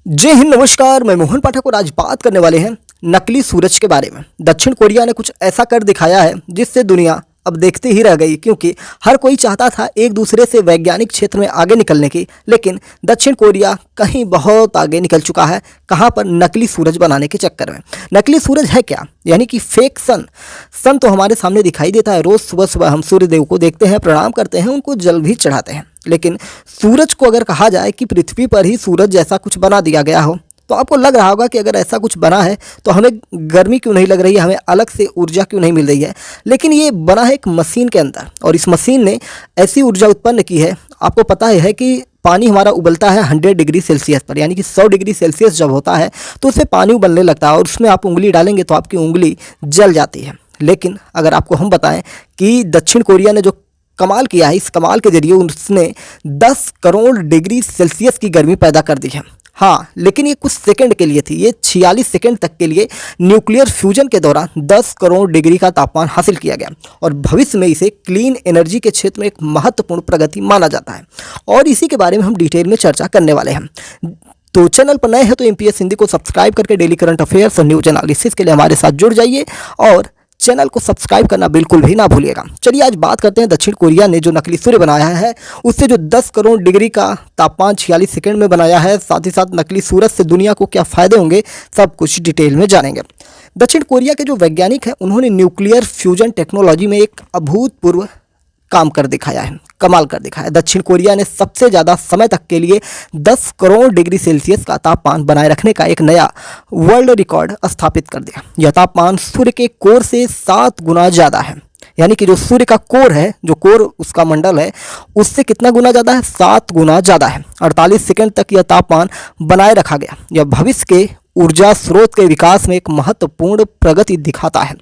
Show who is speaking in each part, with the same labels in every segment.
Speaker 1: जय हिंद, नमस्कार। मैं मोहन पाठक और आज बात करने वाले हैं नकली सूरज के बारे में। दक्षिण कोरिया ने कुछ ऐसा कर दिखाया है जिससे दुनिया अब देखते ही रह गई, क्योंकि हर कोई चाहता था एक दूसरे से वैज्ञानिक क्षेत्र में आगे निकलने की, लेकिन दक्षिण कोरिया कहीं बहुत आगे निकल चुका है। कहां पर? नकली सूरज बनाने के चक्कर में। नकली सूरज है क्या? यानी कि फेक सन तो हमारे सामने दिखाई देता है। रोज सुबह सुबह हम सूर्य देव को देखते हैं, प्रणाम करते हैं, उनको जल भी चढ़ाते हैं, लेकिन सूरज को अगर कहा जाए कि पृथ्वी पर ही सूरज जैसा कुछ बना दिया गया हो, तो आपको लग रहा होगा कि अगर ऐसा कुछ बना है तो हमें गर्मी क्यों नहीं लग रही है, हमें अलग से ऊर्जा क्यों नहीं मिल रही है। लेकिन ये बना है एक मशीन के अंदर, और इस मशीन ने ऐसी ऊर्जा उत्पन्न की है। आपको पता है कि पानी हमारा उबलता है 100 डिग्री सेल्सियस पर, यानी कि 100 डिग्री सेल्सियस जब होता है तो उसमें पानी उबलने लगता है, और उसमें आप उंगली डालेंगे तो आपकी उंगली जल जाती है। लेकिन अगर आपको हम बताएं कि दक्षिण कोरिया ने जो कमाल किया है, इस कमाल के जरिए उसने 10 करोड़ डिग्री सेल्सियस की गर्मी पैदा कर दी है। हाँ, लेकिन ये कुछ सेकंड के लिए थी। ये 46 सेकंड तक के लिए न्यूक्लियर फ्यूजन के दौरान 10 करोड़ डिग्री का तापमान हासिल किया गया, और भविष्य में इसे क्लीन एनर्जी के क्षेत्र में एक महत्वपूर्ण प्रगति माना जाता है, और इसी के बारे में हम डिटेल में चर्चा करने वाले हैं। तो चैनल पर नए हैं तो एमपीएस हिंदी को सब्सक्राइब करके डेली करंट अफेयर्स और न्यूज एनालिसिस के लिए हमारे साथ जुड़ जाइए, और चैनल को सब्सक्राइब करना बिल्कुल भी ना भूलिएगा। चलिए आज बात करते हैं दक्षिण कोरिया ने जो नकली सूर्य बनाया है, उससे जो 10 करोड़ डिग्री का तापमान 46 सेकंड में बनाया है, साथ ही साथ नकली सूरज से दुनिया को क्या फ़ायदे होंगे, सब कुछ डिटेल में जानेंगे। दक्षिण कोरिया के जो वैज्ञानिक हैं, उन्होंने न्यूक्लियर फ्यूजन टेक्नोलॉजी में एक अभूतपूर्व काम कर दिखाया है, कमाल कर दिखाया है। दक्षिण कोरिया ने सबसे ज़्यादा समय तक के लिए 10 करोड़ डिग्री सेल्सियस का तापमान बनाए रखने का एक नया वर्ल्ड रिकॉर्ड स्थापित कर दिया। यह तापमान सूर्य के कोर से 7 गुना ज़्यादा है, यानी कि जो सूर्य का कोर है, जो कोर उसका मंडल है, उससे कितना गुना ज़्यादा है? 7 गुना ज़्यादा है। 48 सेकंड तक यह तापमान बनाए रखा गया। यह भविष्य के ऊर्जा स्रोत के विकास में एक महत्वपूर्ण प्रगति दिखाता है।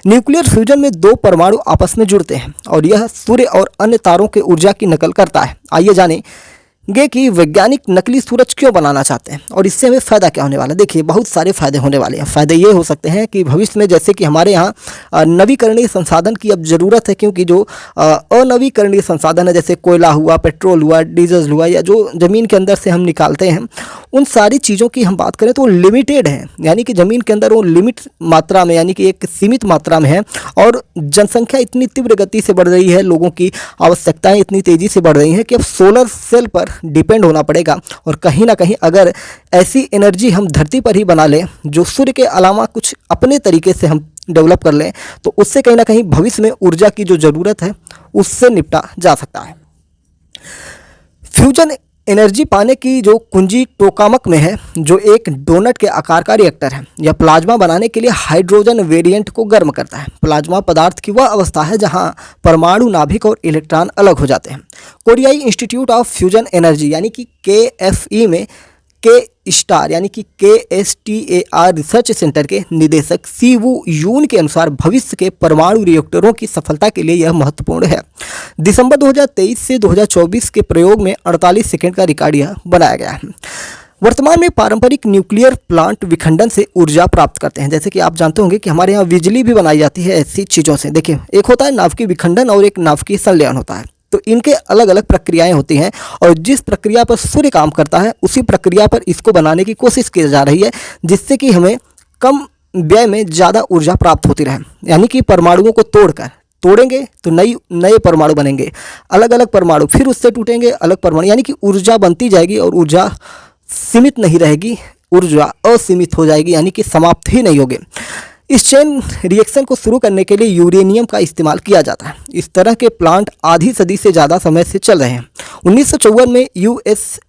Speaker 1: न्यूक्लियर फ्यूजन में 2 परमाणु आपस में जुड़ते हैं, और यह सूर्य और अन्य तारों के ऊर्जा की नकल करता है। आइए जानेंगे कि वैज्ञानिक नकली सूरज क्यों बनाना चाहते हैं और इससे हमें फ़ायदा क्या होने वाला है। देखिए, बहुत सारे फ़ायदे होने वाले हैं। फ़ायदे ये हो सकते हैं कि भविष्य में, जैसे कि हमारे यहाँ नवीकरणीय संसाधन की अब ज़रूरत है, क्योंकि जो अनवीकरणीय संसाधन है, जैसे कोयला हुआ, पेट्रोल हुआ, डीजल हुआ, या जो ज़मीन के अंदर से हम निकालते हैं, उन सारी चीज़ों की हम बात करें तो वो लिमिटेड है, यानी कि ज़मीन के अंदर वो लिमिट मात्रा में, यानी कि एक सीमित मात्रा में है, और जनसंख्या इतनी तीव्र गति से बढ़ रही है, लोगों की आवश्यकताएं इतनी तेज़ी से बढ़ रही हैं कि अब सोलर सेल पर डिपेंड होना पड़ेगा। और कहीं ना कहीं अगर ऐसी एनर्जी हम धरती पर ही बना लें, जो सूर्य के अलावा कुछ अपने तरीके से हम डेवलप कर लें, तो उससे कहीं ना कहीं भविष्य में ऊर्जा की जो ज़रूरत है उससे निपटा जा सकता है। फ्यूजन एनर्जी पाने की जो कुंजी टोकामक में है, जो एक डोनट के आकार का रिएक्टर है। यह प्लाज्मा बनाने के लिए हाइड्रोजन वेरिएंट को गर्म करता है। प्लाज्मा पदार्थ की वह अवस्था है जहां परमाणु, नाभिक और इलेक्ट्रॉन अलग हो जाते हैं। कोरियाई इंस्टीट्यूट ऑफ फ्यूजन एनर्जी यानी कि KFE में के यानी कि KSTAR रिसर्च सेंटर के निदेशक सीवू यून के अनुसार भविष्य के परमाणु रिएक्टरों की सफलता के लिए यह महत्वपूर्ण है। दिसंबर 2023 से 2024 के प्रयोग में 48 सेकंड का रिकॉर्ड यह बनाया गया है। वर्तमान में पारंपरिक न्यूक्लियर प्लांट विखंडन से ऊर्जा प्राप्त करते हैं। जैसे कि आप जानते होंगे कि हमारे यहाँ बिजली भी बनाई जाती है ऐसी चीज़ों से। देखिए, एक होता है नाभिकीय विखंडन और एक नाभिकीय संलयन होता है, तो इनके अलग अलग प्रक्रियाएं होती हैं, और जिस प्रक्रिया पर सूर्य काम करता है उसी प्रक्रिया पर इसको बनाने की कोशिश की जा रही है, जिससे कि हमें कम व्यय में ज़्यादा ऊर्जा प्राप्त होती रहे। यानी कि परमाणुओं को तोड़ेंगे तो नए परमाणु बनेंगे, अलग अलग परमाणु, फिर उससे टूटेंगे अलग परमाणु, यानी कि ऊर्जा बनती जाएगी और ऊर्जा सीमित नहीं रहेगी, ऊर्जा असीमित हो जाएगी, यानी कि समाप्त ही नहीं होगी। इस चेन रिएक्शन को शुरू करने के लिए यूरेनियम का इस्तेमाल किया जाता है। इस तरह के प्लांट आधी सदी से ज़्यादा समय से चल रहे हैं। 1954 में USSR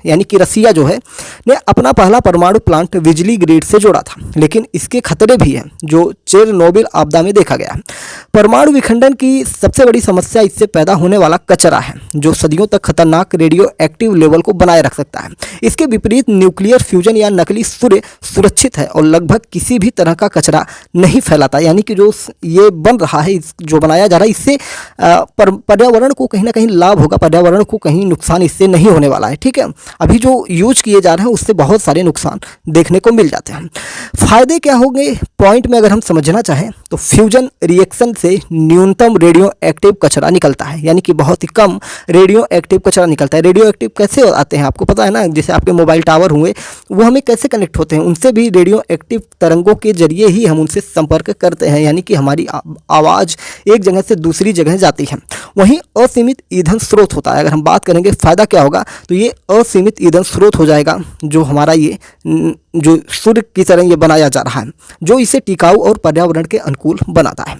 Speaker 1: यानी कि रसिया जो है ने अपना पहला परमाणु प्लांट बिजली ग्रिड से जोड़ा था, लेकिन इसके खतरे भी हैं जो चेरनोबिल आपदा में देखा गया। परमाणु विखंडन की सबसे बड़ी समस्या इससे पैदा होने वाला कचरा है, जो सदियों तक खतरनाक रेडियो एक्टिव लेवल को बनाए रख सकता है। इसके विपरीत न्यूक्लियर फ्यूजन या नकली सूर्य सुरक्षित है और लगभग किसी भी तरह का कचरा नहीं फैलाता। यानी कि जो ये बन रहा है, जो बनाया जा रहा है, इससे पर्यावरण को कहीं ना कहीं लाभ होगा, पर्यावरण को कहीं नुकसान इससे नहीं होने वाला। वाला है, ठीक है। अभी जो यूज किए जा रहे हैं उससे बहुत सारे नुकसान देखने को मिल जाते हैं। फायदे क्या होंगे पॉइंट में अगर हम समझना चाहें तो फ्यूजन रिएक्शन से न्यूनतम रेडियो एक्टिव कचरा निकलता है, यानी कि बहुत ही कम रेडियो एक्टिव कचरा निकलता है। रेडियो एक्टिव कैसे आते हैं आपको पता है ना, जैसे आपके मोबाइल टावर हुए वो हमें कैसे कनेक्ट होते हैं, उनसे भी रेडियो एक्टिव तरंगों के जरिए ही हम उनसे संपर्क करते हैं, यानी कि हमारी आवाज़ एक जगह से दूसरी जगह जाती है। वहीं असीमित ईंधन स्रोत होता है। अगर हम बात करेंगे फ़ायदा क्या होगा तो ये असीमित ईंधन स्रोत हो जाएगा, जो हमारा ये जो सूर्य की तरह ये बनाया जा रहा है, जो इसे टिकाऊ और पर्यावरण के अनुकूल बनाता है।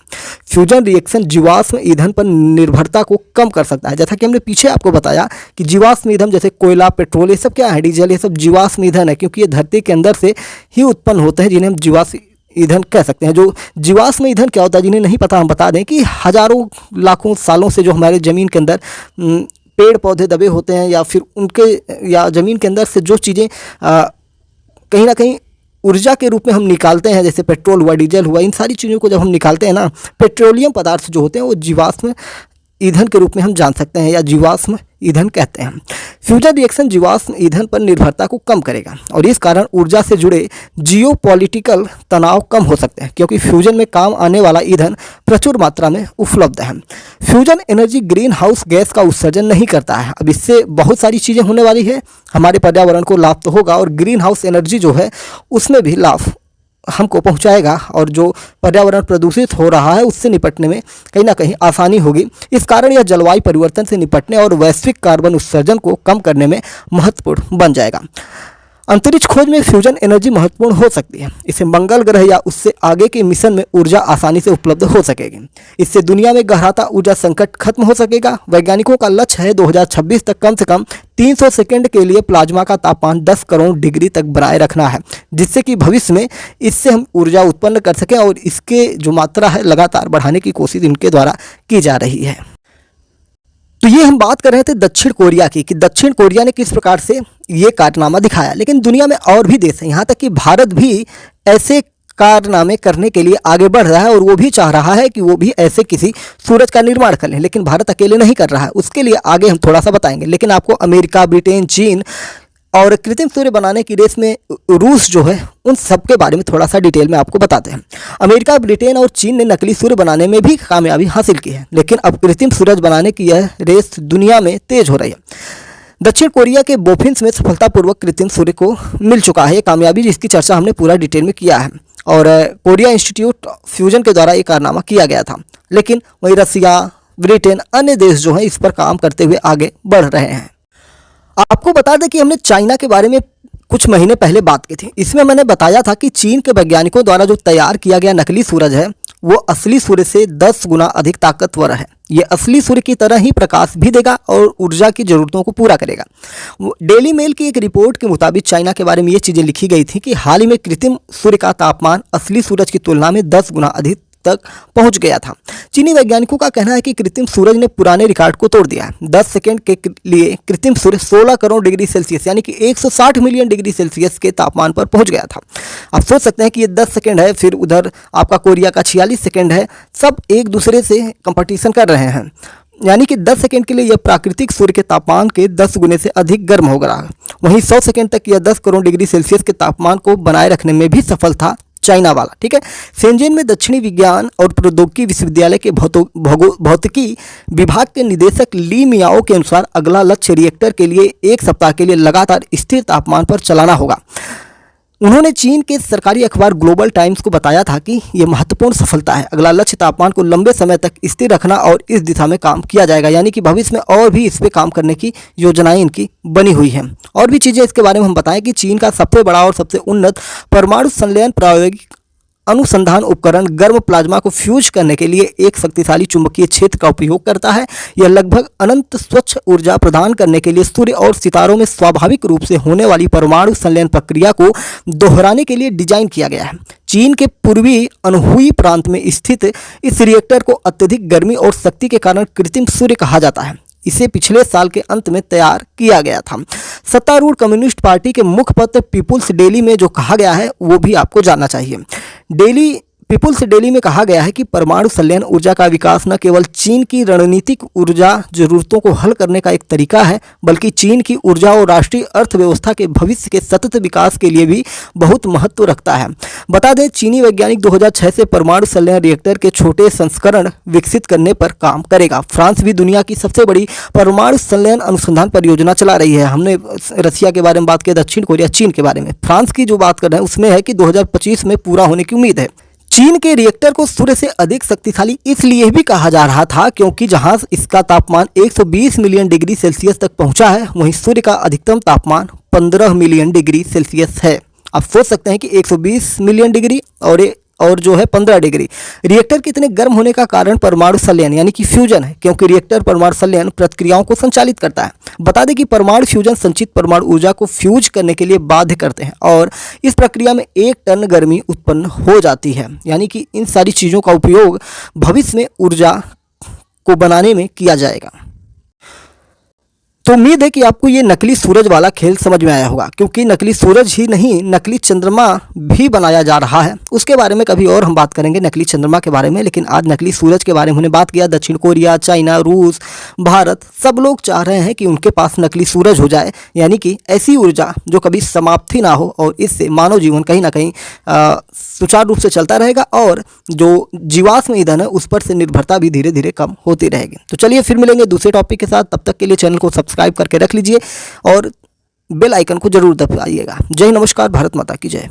Speaker 1: फ्यूजन रिएक्शन जीवाश्म ईंधन पर निर्भरता को कम कर सकता है। जैसा कि हमने पीछे आपको बताया कि जीवाश्म ईंधन जैसे कोयला, पेट्रोल, ये सब क्या है, डीजल, ये सब जीवाश्म ईंधन है, क्योंकि ये धरती के अंदर से ही उत्पन्न होते हैं, जिन्हें हम जीवाश्म ईंधन कह सकते हैं। जो जीवाश्म ईंधन क्या होता है, जिन्हें नहीं पता हम बता दें कि हजारों लाखों सालों से जो हमारे ज़मीन के अंदर पेड़ पौधे दबे होते हैं, या फिर उनके या ज़मीन के अंदर से जो चीज़ें कहीं ना कहीं ऊर्जा के रूप में हम निकालते हैं, जैसे पेट्रोल हुआ, डीजल हुआ, इन सारी चीज़ों को जब हम निकालते हैं ना, पेट्रोलियम पदार्थ जो होते हैं वो जीवाश्म ईंधन के रूप में हम जान सकते हैं, या जीवाश्म ईंधन कहते हैं। फ्यूजन रिएक्शन जीवाश्म ईंधन पर निर्भरता को कम करेगा और इस कारण ऊर्जा से जुड़े जियोपॉलिटिकल तनाव कम हो सकते हैं, क्योंकि फ्यूजन में काम आने वाला ईंधन प्रचुर मात्रा में उपलब्ध है। Fusion energy green house gas का उत्सर्जन नहीं करता है। अब इससे बहुत सारी चीज़ें होने वाली है, हमारे पर्यावरण को लाभ तो होगा और ग्रीन हाउस एनर्जी जो है उसमें भी लाभ हमको पहुंचाएगा, और जो पर्यावरण प्रदूषित हो रहा है उससे निपटने में कहीं ना कहीं आसानी होगी। इस कारण यह जलवायु परिवर्तन से निपटने और वैश्विक कार्बन उत्सर्जन को कम करने में महत्वपूर्ण बन जाएगा। अंतरिक्ष खोज में फ्यूजन एनर्जी महत्वपूर्ण हो सकती है। इससे मंगल ग्रह या उससे आगे के मिशन में ऊर्जा आसानी से उपलब्ध हो सकेगी। इससे दुनिया में गहराता ऊर्जा संकट खत्म हो सकेगा। वैज्ञानिकों का लक्ष्य है 2026 तक कम से कम 300 सेकंड के लिए प्लाज्मा का तापमान 10 करोड़ डिग्री तक बनाए रखना है, जिससे कि भविष्य में इससे हम ऊर्जा उत्पन्न कर सकें, और इसके जो मात्रा है लगातार बढ़ाने की कोशिश इनके द्वारा की जा रही है। तो ये हम बात कर रहे थे दक्षिण कोरिया की, कि दक्षिण कोरिया ने किस प्रकार से ये कारनामा दिखाया। लेकिन दुनिया में और भी देश हैं, यहाँ तक कि भारत भी ऐसे कारनामे करने के लिए आगे बढ़ रहा है, और वो भी चाह रहा है कि वो भी ऐसे किसी सूरज का निर्माण कर लें। लेकिन भारत अकेले नहीं कर रहा है, उसके लिए आगे हम थोड़ा सा बताएंगे। लेकिन आपको अमेरिका, ब्रिटेन, चीन और कृत्रिम सूर्य बनाने की रेस में रूस जो है, उन सब के बारे में थोड़ा सा डिटेल में आपको बताते हैं। अमेरिका, ब्रिटेन और चीन ने नकली सूर्य बनाने में भी कामयाबी हासिल की है, लेकिन अब कृत्रिम सूरज बनाने की यह रेस दुनिया में तेज हो रही है। दक्षिण कोरिया के बोफिन्स में सफलतापूर्वक कृत्रिम सूर्य को मिल चुका है ये कामयाबी, जिसकी चर्चा हमने पूरा डिटेल में किया है, और कोरिया इंस्टीट्यूट फ्यूजन के द्वारा ये कारनामा किया गया था। लेकिन वहीं रसिया, ब्रिटेन, अन्य देश जो हैं इस पर काम करते हुए आगे बढ़ रहे हैं। आपको बता दें कि हमने चाइना के बारे में कुछ महीने पहले बात की थी। इसमें मैंने बताया था कि चीन के वैज्ञानिकों द्वारा जो तैयार किया गया नकली सूरज है वो असली सूर्य से 10 गुना अधिक ताकतवर है। ये असली सूर्य की तरह ही प्रकाश भी देगा और ऊर्जा की ज़रूरतों को पूरा करेगा। डेली मेल की एक रिपोर्ट के मुताबिक चाइना के बारे में ये चीज़ें लिखी गई थी कि हाल ही में कृत्रिम सूर्य का तापमान असली सूरज की तुलना में 10 गुना अधिक तक पहुंच गया था। चीनी वैज्ञानिकों का कहना है कि कृत्रिम सूरज ने पुराने रिकॉर्ड को तोड़ दिया है। 10 सेकंड के लिए कृत्रिम सूर्य 16 करोड़ डिग्री सेल्सियस यानी कि 160 मिलियन डिग्री सेल्सियस के तापमान पर पहुंच गया था। आप सोच सकते हैं कि ये 10 सेकंड है, फिर उधर आपका कोरिया का 46 सेकंड है, सब एक दूसरे से कंपटीशन कर रहे हैं। यानी कि 10 सेकंड के लिए यह प्राकृतिक सूर्य के तापमान के 10 गुने से अधिक गर्म हो गया। वहीं 100 सेकंड तक यह 10 करोड़ डिग्री सेल्सियस के तापमान को बनाए रखने में भी सफल था चाइना वाला। ठीक है, शेंजेन में दक्षिणी विज्ञान और प्रौद्योगिकी विश्वविद्यालय के भौतिकी विभाग के निदेशक ली मियाओ के अनुसार अगला लक्ष्य रिएक्टर के लिए 1 सप्ताह के लिए लगातार स्थिर तापमान पर चलाना होगा। उन्होंने चीन के सरकारी अखबार ग्लोबल टाइम्स को बताया था कि यह महत्वपूर्ण सफलता है। अगला लक्ष्य तापमान को लंबे समय तक स्थिर रखना और इस दिशा में काम किया जाएगा, यानी कि भविष्य में और भी इस पे काम करने की योजनाएं इनकी बनी हुई हैं। और भी चीज़ें इसके बारे में हम बताएं कि चीन का सबसे बड़ा और सबसे उन्नत परमाणु संलयन प्रायोगिक अनुसंधान उपकरण गर्म प्लाज्मा को फ्यूज करने के लिए एक शक्तिशाली चुंबकीय क्षेत्र का उपयोग करता है। यह लगभग अनंत स्वच्छ ऊर्जा प्रदान करने के लिए सूर्य और सितारों में स्वाभाविक रूप से होने वाली परमाणु संलयन प्रक्रिया को दोहराने के लिए डिजाइन किया गया है। चीन के पूर्वी अनहुई प्रांत में स्थित इस रिएक्टर को अत्यधिक गर्मी और शक्ति के कारण कृत्रिम सूर्य कहा जाता है। इसे पिछले साल के अंत में तैयार किया गया था। सत्तारूढ़ कम्युनिस्ट पार्टी के मुखपत्र पीपुल्स डेली में जो कहा गया है वो भी आपको जानना चाहिए। डेली पीपुल्स डेली में कहा गया है कि परमाणु संलयन ऊर्जा का विकास न केवल चीन की रणनीतिक ऊर्जा जरूरतों को हल करने का एक तरीका है, बल्कि चीन की ऊर्जा और राष्ट्रीय अर्थव्यवस्था के भविष्य के सतत विकास के लिए भी बहुत महत्व रखता है। बता दें, चीनी वैज्ञानिक 2006 से परमाणु संलयन रिएक्टर के छोटे संस्करण विकसित करने पर काम करेगा। फ्रांस भी दुनिया की सबसे बड़ी परमाणु संलयन अनुसंधान परियोजना चला रही है। हमने रसिया के बारे में बात की, दक्षिण कोरिया, चीन के बारे में। फ्रांस की जो बात कर रहे हैं उसमें है कि 2025 में पूरा होने की उम्मीद है। चीन के रिएक्टर को सूर्य से अधिक शक्तिशाली इसलिए भी कहा जा रहा था क्योंकि जहां इसका तापमान 120 मिलियन डिग्री सेल्सियस तक पहुंचा है, वहीं सूर्य का अधिकतम तापमान 15 मिलियन डिग्री सेल्सियस है। आप सोच सकते हैं कि 120 मिलियन डिग्री और जो है 15 डिग्री। रिएक्टर के इतने गर्म होने का कारण परमाणु संलयन यानी कि फ्यूजन है, क्योंकि रिएक्टर परमाणु संलयन प्रक्रियाओं को संचालित करता है। बता दें कि परमाणु फ्यूजन संचित परमाणु ऊर्जा को फ्यूज करने के लिए बाध्य करते हैं और इस प्रक्रिया में 1 टन गर्मी उत्पन्न हो जाती है। यानी कि इन सारी चीज़ों का उपयोग भविष्य में ऊर्जा को बनाने में किया जाएगा। तो उम्मीद है कि आपको ये नकली सूरज वाला खेल समझ में आया होगा, क्योंकि नकली सूरज ही नहीं, नकली चंद्रमा भी बनाया जा रहा है। उसके बारे में कभी और हम बात करेंगे, नकली चंद्रमा के बारे में। लेकिन आज नकली सूरज के बारे में हमने बात किया। दक्षिण कोरिया, चाइना, रूस, भारत, सब लोग चाह रहे हैं कि उनके पास नकली सूरज हो जाए, यानी कि ऐसी ऊर्जा जो कभी समाप्ति ना हो, और इससे मानव जीवन कहीं ना कहीं सुचारू रूप से चलता रहेगा और जो जीवाश्म ईंधन है उस पर से निर्भरता भी धीरे धीरे कम होती रहेगी। तो चलिए फिर मिलेंगे दूसरे टॉपिक के साथ। तब तक के लिए चैनल को सब्सक्राइब करके रख लीजिए और बेल आइकन को जरूर दबाइएगा। जय नमस्कार, भारत माता की जय।